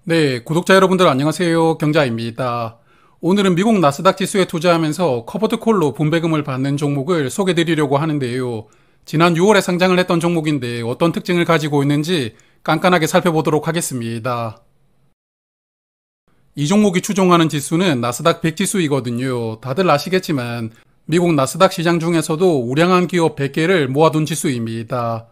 네, 구독자 여러분들 안녕하세요. 경자입니다. 오늘은 미국 나스닥 지수에 투자하면서 커버드 콜로 분배금을 받는 종목을 소개해 드리려고 하는데요. 지난 6월에 상장을 했던 종목인데 어떤 특징을 가지고 있는지 깐깐하게 살펴보도록 하겠습니다. 이 종목이 추종하는 지수는 나스닥 100 지수이거든요. 다들 아시겠지만 미국 나스닥 시장 중에서도 우량한 기업 100개를 모아둔 지수입니다.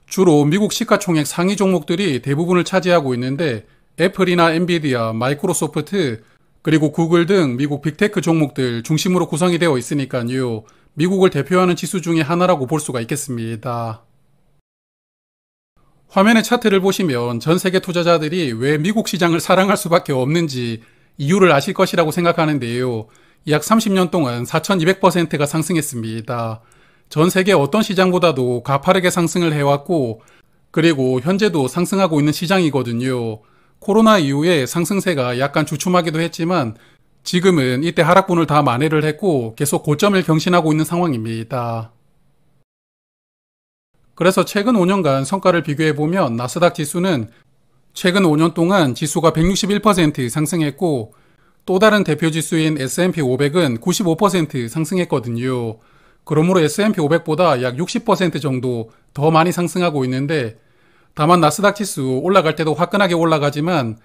주로 미국 시가총액 상위 종목들이 대부분을 차지하고 있는데 애플이나 엔비디아, 마이크로소프트, 그리고 구글 등 미국 빅테크 종목들 중심으로 구성이 되어 있으니까요. 미국을 대표하는 지수 중에 하나라고 볼 수가 있겠습니다. 화면의 차트를 보시면 전 세계 투자자들이 왜 미국 시장을 사랑할 수밖에 없는지 이유를 아실 것이라고 생각하는데요. 약 30년 동안 4200%가 상승했습니다. 전 세계 어떤 시장보다도 가파르게 상승을 해왔고, 그리고 현재도 상승하고 있는 시장이거든요. 코로나 이후에 상승세가 약간 주춤하기도 했지만 지금은 이때 하락분을 다 만회를 했고 계속 고점을 경신하고 있는 상황입니다. 그래서 최근 5년간 성과를 비교해보면 나스닥 지수는 최근 5년 동안 지수가 161% 상승했고, 또 다른 대표 지수인 S&P 500은 95% 상승했거든요. 그러므로 S&P 500보다 약 60% 정도 더 많이 상승하고 있는데, 다만 나스닥 지수 올라갈 때도 화끈하게 올라가지만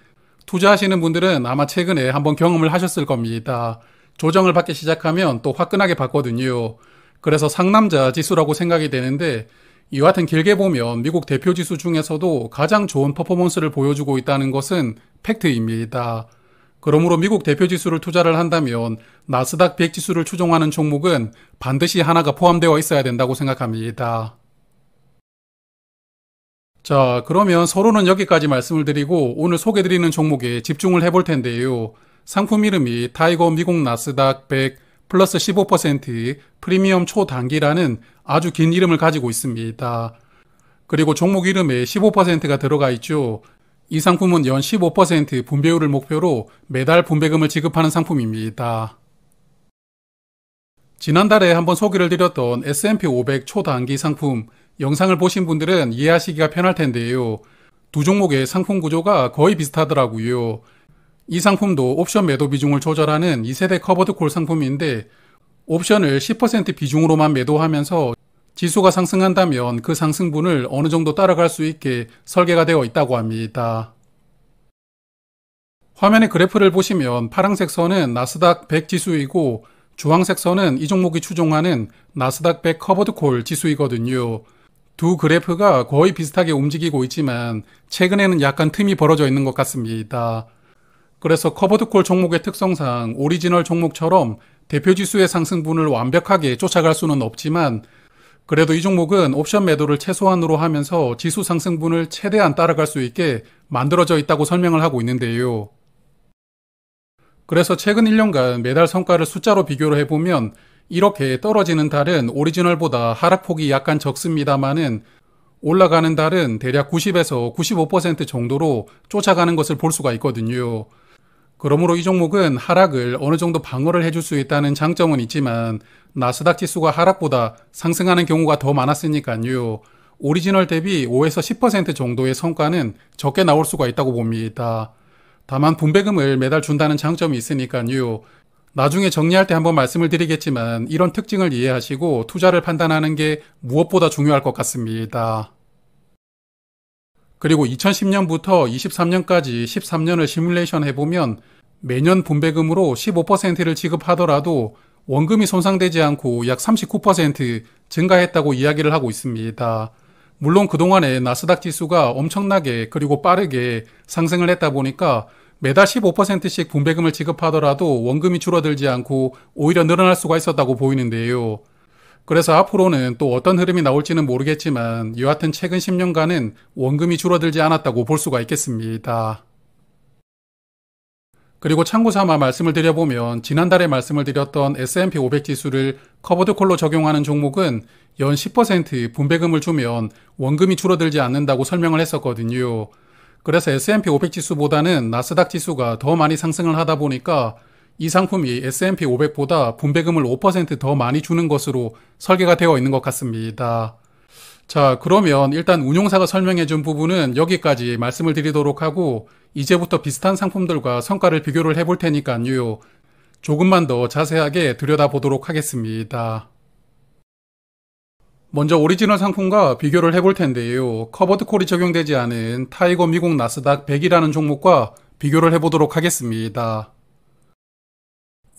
투자하시는 분들은 아마 최근에 한번 경험을 하셨을 겁니다. 조정을 받기 시작하면 또 화끈하게 받거든요. 그래서 상남자 지수라고 생각이 되는데, 이와 같은 길게 보면 미국 대표 지수 중에서도 가장 좋은 퍼포먼스를 보여주고 있다는 것은 팩트입니다. 그러므로 미국 대표 지수를 투자를 한다면 나스닥 100 지수를 추종하는 종목은 반드시 하나가 포함되어 있어야 된다고 생각합니다. 자, 그러면 서로는 여기까지 말씀을 드리고 오늘 소개드리는 종목에 집중을 해볼 텐데요. 상품 이름이 타이거 미국 나스닥 100 플러스 15% 프리미엄 초단기라는 아주 긴 이름을 가지고 있습니다. 그리고 종목 이름에 15%가 들어가 있죠. 이 상품은 연 15% 분배율을 목표로 매달 분배금을 지급하는 상품입니다. 지난달에 한번 소개를 드렸던 S&P 500 초단기 상품 영상을 보신 분들은 이해하시기가 편할 텐데요. 두 종목의 상품 구조가 거의 비슷하더라고요. 이 상품도 옵션 매도 비중을 조절하는 2세대 커버드 콜 상품인데, 옵션을 10% 비중으로만 매도하면서 지수가 상승한다면 그 상승분을 어느 정도 따라갈 수 있게 설계가 되어 있다고 합니다. 화면의 그래프를 보시면 파란색 선은 나스닥 100 지수이고 주황색 선은 이 종목이 추종하는 나스닥 100 커버드 콜 지수이거든요. 두 그래프가 거의 비슷하게 움직이고 있지만 최근에는 약간 틈이 벌어져 있는 것 같습니다. 그래서 커버드콜 종목의 특성상 오리지널 종목처럼 대표 지수의 상승분을 완벽하게 쫓아갈 수는 없지만, 그래도 이 종목은 옵션 매도를 최소한으로 하면서 지수 상승분을 최대한 따라갈 수 있게 만들어져 있다고 설명을 하고 있는데요. 그래서 최근 1년간 매달 성과를 숫자로 비교를 해보면 이렇게 떨어지는 달은 오리지널보다 하락폭이 약간 적습니다만은 올라가는 달은 대략 90에서 95% 정도로 쫓아가는 것을 볼 수가 있거든요. 그러므로 이 종목은 하락을 어느 정도 방어를 해줄 수 있다는 장점은 있지만 나스닥 지수가 하락보다 상승하는 경우가 더 많았으니까요. 오리지널 대비 5에서 10% 정도의 성과는 적게 나올 수가 있다고 봅니다. 다만 분배금을 매달 준다는 장점이 있으니까요. 나중에 정리할 때 한번 말씀을 드리겠지만 이런 특징을 이해하시고 투자를 판단하는 게 무엇보다 중요할 것 같습니다. 그리고 2010년부터 23년까지 13년을 시뮬레이션 해보면 매년 분배금으로 15%를 지급하더라도 원금이 손상되지 않고 약 39% 증가했다고 이야기를 하고 있습니다. 물론 그동안에 나스닥 지수가 엄청나게 그리고 빠르게 상승을 했다 보니까 매달 15%씩 분배금을 지급하더라도 원금이 줄어들지 않고 오히려 늘어날 수가 있었다고 보이는데요. 그래서 앞으로는 또 어떤 흐름이 나올지는 모르겠지만 여하튼 최근 10년간은 원금이 줄어들지 않았다고 볼 수가 있겠습니다. 그리고 참고 삼아 말씀을 드려보면 지난달에 말씀을 드렸던 S&P 500 지수를 커버드 콜로 적용하는 종목은 연 10% 분배금을 주면 원금이 줄어들지 않는다고 설명을 했었거든요. 그래서 S&P 500 지수보다는 나스닥 지수가 더 많이 상승을 하다 보니까 이 상품이 S&P 500보다 분배금을 5% 더 많이 주는 것으로 설계가 되어 있는 것 같습니다. 자, 그러면 일단 운용사가 설명해준 부분은 여기까지 말씀을 드리도록 하고 이제부터 비슷한 상품들과 성과를 비교를 해볼 테니까요. 조금만 더 자세하게 들여다보도록 하겠습니다. 먼저 오리지널 상품과 비교를 해볼 텐데요. 커버드 콜이 적용되지 않은 타이거 미국 나스닥 100이라는 종목과 비교를 해보도록 하겠습니다.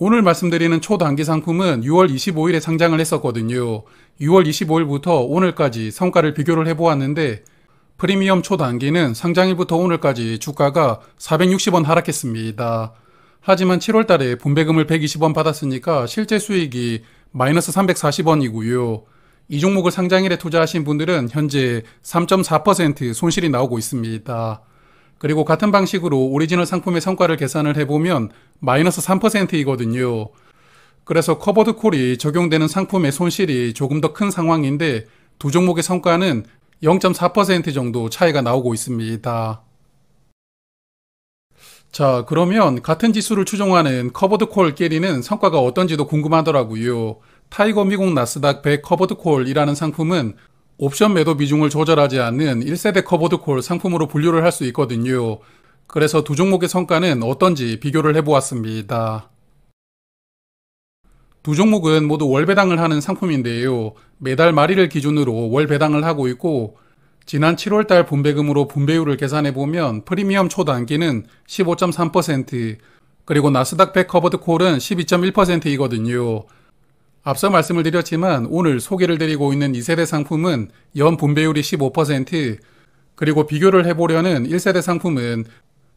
오늘 말씀드리는 초단기 상품은 6월 25일에 상장을 했었거든요. 6월 25일부터 오늘까지 성과를 비교를 해보았는데 프리미엄 초단기는 상장일부터 오늘까지 주가가 460원 하락했습니다. 하지만 7월 달에 분배금을 120원 받았으니까 실제 수익이 마이너스 340원이고요. 이 종목을 상장일에 투자하신 분들은 현재 3.4% 손실이 나오고 있습니다. 그리고 같은 방식으로 오리지널 상품의 성과를 계산을 해보면 마이너스 3%이거든요. 그래서 커버드 콜이 적용되는 상품의 손실이 조금 더 큰 상황인데 두 종목의 성과는 0.4% 정도 차이가 나오고 있습니다. 자, 그러면 같은 지수를 추종하는 커버드 콜끼리는 성과가 어떤지도 궁금하더라고요. 타이거 미국 나스닥 100 커버드 콜이라는 상품은 옵션 매도 비중을 조절하지 않는 1세대 커버드 콜 상품으로 분류를 할 수 있거든요. 그래서 두 종목의 성과는 어떤지 비교를 해보았습니다. 두 종목은 모두 월 배당을 하는 상품인데요. 매달 말일을 기준으로 월 배당을 하고 있고 지난 7월달 분배금으로 분배율을 계산해보면 프리미엄 초단기는 15.3%, 그리고 나스닥 100 커버드 콜은 12.1%이거든요. 앞서 말씀을 드렸지만 오늘 소개를 드리고 있는 2세대 상품은 연 분배율이 15%, 그리고 비교를 해보려는 1세대 상품은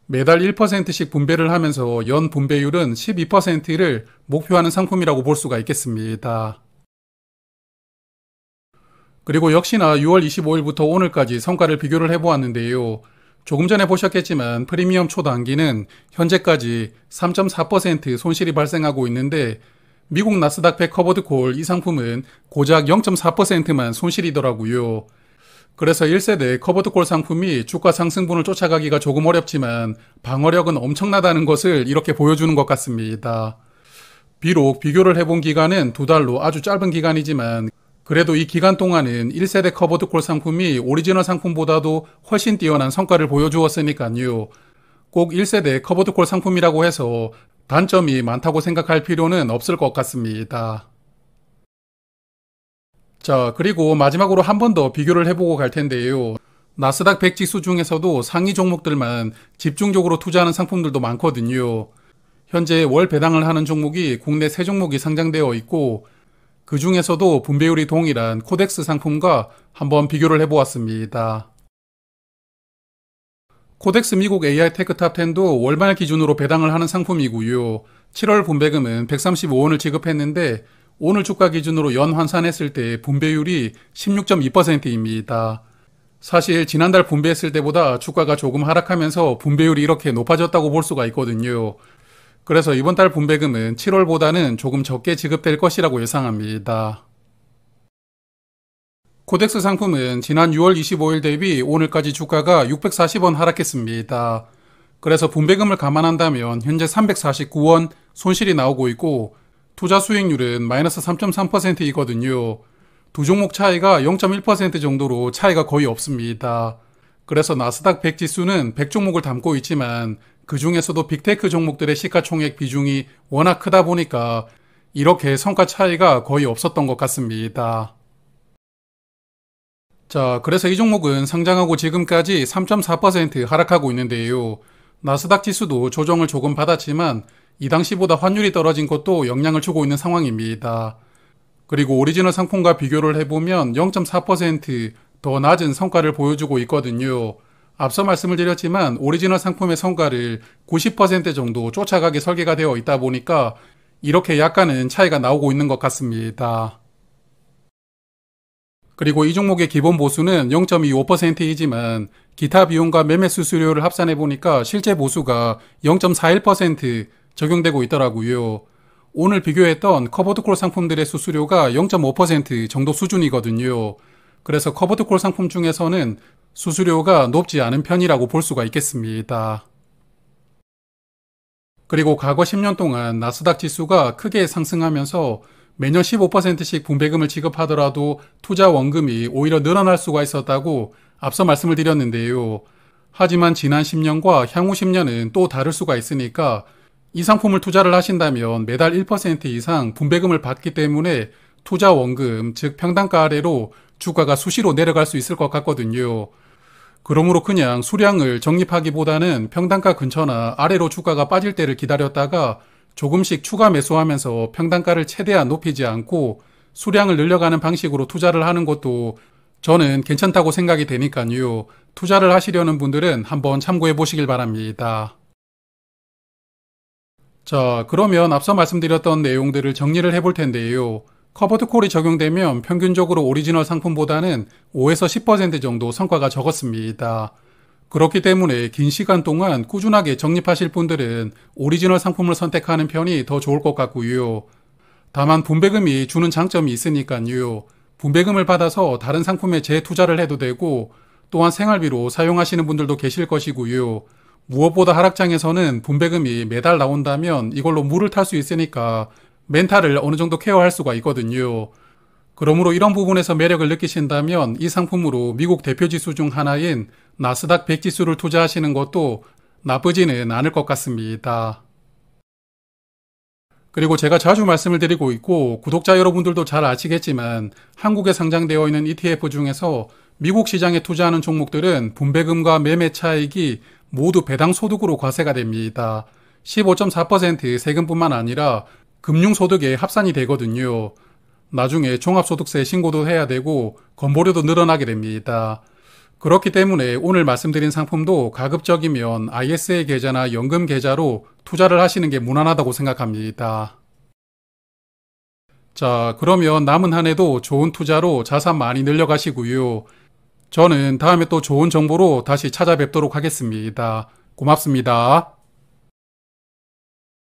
매달 1%씩 분배를 하면서 연 분배율은 12%를 목표하는 상품이라고 볼 수가 있겠습니다. 그리고 역시나 6월 25일부터 오늘까지 성과를 비교를 해보았는데요. 조금 전에 보셨겠지만 프리미엄 초단기는 현재까지 3.4% 손실이 발생하고 있는데 미국 나스닥 100 커버드 콜 이 상품은 고작 0.4%만 손실이더라고요. 그래서 1세대 커버드 콜 상품이 주가 상승분을 쫓아가기가 조금 어렵지만 방어력은 엄청나다는 것을 이렇게 보여주는 것 같습니다. 비록 비교를 해본 기간은 2달로 아주 짧은 기간이지만 그래도 이 기간 동안은 1세대 커버드 콜 상품이 오리지널 상품보다도 훨씬 뛰어난 성과를 보여주었으니까요. 꼭 1세대 커버드 콜 상품이라고 해서 단점이 많다고 생각할 필요는 없을 것 같습니다. 자, 그리고 마지막으로 한 번 더 비교를 해보고 갈 텐데요. 나스닥 100 지수 중에서도 상위 종목들만 집중적으로 투자하는 상품들도 많거든요. 현재 월 배당을 하는 종목이 국내 3종목이 상장되어 있고 그 중에서도 분배율이 동일한 코덱스 상품과 한번 비교를 해보았습니다. 코덱스 미국 AI 테크 탑10도 월말 기준으로 배당을 하는 상품이고요. 7월 분배금은 135원을 지급했는데 오늘 주가 기준으로 연 환산했을 때 분배율이 16.2%입니다. 사실 지난달 분배했을 때보다 주가가 조금 하락하면서 분배율이 이렇게 높아졌다고 볼 수가 있거든요. 그래서 이번 달 분배금은 7월보다는 조금 적게 지급될 것이라고 예상합니다. 코덱스 상품은 지난 6월 25일 대비 오늘까지 주가가 640원 하락했습니다. 그래서 분배금을 감안한다면 현재 349원 손실이 나오고 있고 투자 수익률은 마이너스 3.3%이거든요. 두 종목 차이가 0.1% 정도로 차이가 거의 없습니다. 그래서 나스닥 100 지수는 100종목을 담고 있지만 그 중에서도 빅테크 종목들의 시가총액 비중이 워낙 크다 보니까 이렇게 성과 차이가 거의 없었던 것 같습니다. 자, 그래서 이 종목은 상장하고 지금까지 3.4% 하락하고 있는데요. 나스닥 지수도 조정을 조금 받았지만 이 당시보다 환율이 떨어진 것도 영향을 주고 있는 상황입니다. 그리고 오리지널 상품과 비교를 해보면 0.4% 더 낮은 성과를 보여주고 있거든요. 앞서 말씀을 드렸지만 오리지널 상품의 성과를 90% 정도 쫓아가게 설계가 되어 있다 보니까 이렇게 약간은 차이가 나오고 있는 것 같습니다. 그리고 이 종목의 기본 보수는 0.25%이지만 기타 비용과 매매 수수료를 합산해 보니까 실제 보수가 0.41% 적용되고 있더라고요. 오늘 비교했던 커버드콜 상품들의 수수료가 0.5% 정도 수준이거든요. 그래서 커버드콜 상품 중에서는 수수료가 높지 않은 편이라고 볼 수가 있겠습니다. 그리고 과거 10년 동안 나스닥 지수가 크게 상승하면서 매년 15%씩 분배금을 지급하더라도 투자 원금이 오히려 늘어날 수가 있었다고 앞서 말씀을 드렸는데요. 하지만 지난 10년과 향후 10년은 또 다를 수가 있으니까 이 상품을 투자를 하신다면 매달 1% 이상 분배금을 받기 때문에 투자 원금, 즉 평단가 아래로 주가가 수시로 내려갈 수 있을 것 같거든요. 그러므로 그냥 수량을 적립하기보다는 평단가 근처나 아래로 주가가 빠질 때를 기다렸다가 조금씩 추가 매수하면서 평단가를 최대한 높이지 않고 수량을 늘려가는 방식으로 투자를 하는 것도 저는 괜찮다고 생각이 되니까요. 투자를 하시려는 분들은 한번 참고해 보시길 바랍니다. 자, 그러면 앞서 말씀드렸던 내용들을 정리를 해볼 텐데요. 커버드 콜이 적용되면 평균적으로 오리지널 상품보다는 5에서 10% 정도 성과가 적었습니다. 그렇기 때문에 긴 시간 동안 꾸준하게 적립하실 분들은 오리지널 상품을 선택하는 편이 더 좋을 것 같고요. 다만 분배금이 주는 장점이 있으니까요. 분배금을 받아서 다른 상품에 재투자를 해도 되고 또한 생활비로 사용하시는 분들도 계실 것이고요. 무엇보다 하락장에서는 분배금이 매달 나온다면 이걸로 물을 탈 수 있으니까 멘탈을 어느 정도 케어할 수가 있거든요. 그러므로 이런 부분에서 매력을 느끼신다면 이 상품으로 미국 대표 지수 중 하나인 나스닥 100 지수를 투자하시는 것도 나쁘지는 않을 것 같습니다. 그리고 제가 자주 말씀을 드리고 있고 구독자 여러분들도 잘 아시겠지만 한국에 상장되어 있는 ETF 중에서 미국 시장에 투자하는 종목들은 분배금과 매매 차익이 모두 배당 소득으로 과세가 됩니다. 15.4% 세금뿐만 아니라 금융소득에 합산이 되거든요. 나중에 종합소득세 신고도 해야 되고 건보료도 늘어나게 됩니다. 그렇기 때문에 오늘 말씀드린 상품도 가급적이면 ISA 계좌나 연금 계좌로 투자를 하시는 게 무난하다고 생각합니다. 자, 그러면 남은 한 해도 좋은 투자로 자산 많이 늘려가시고요. 저는 다음에 또 좋은 정보로 다시 찾아뵙도록 하겠습니다. 고맙습니다.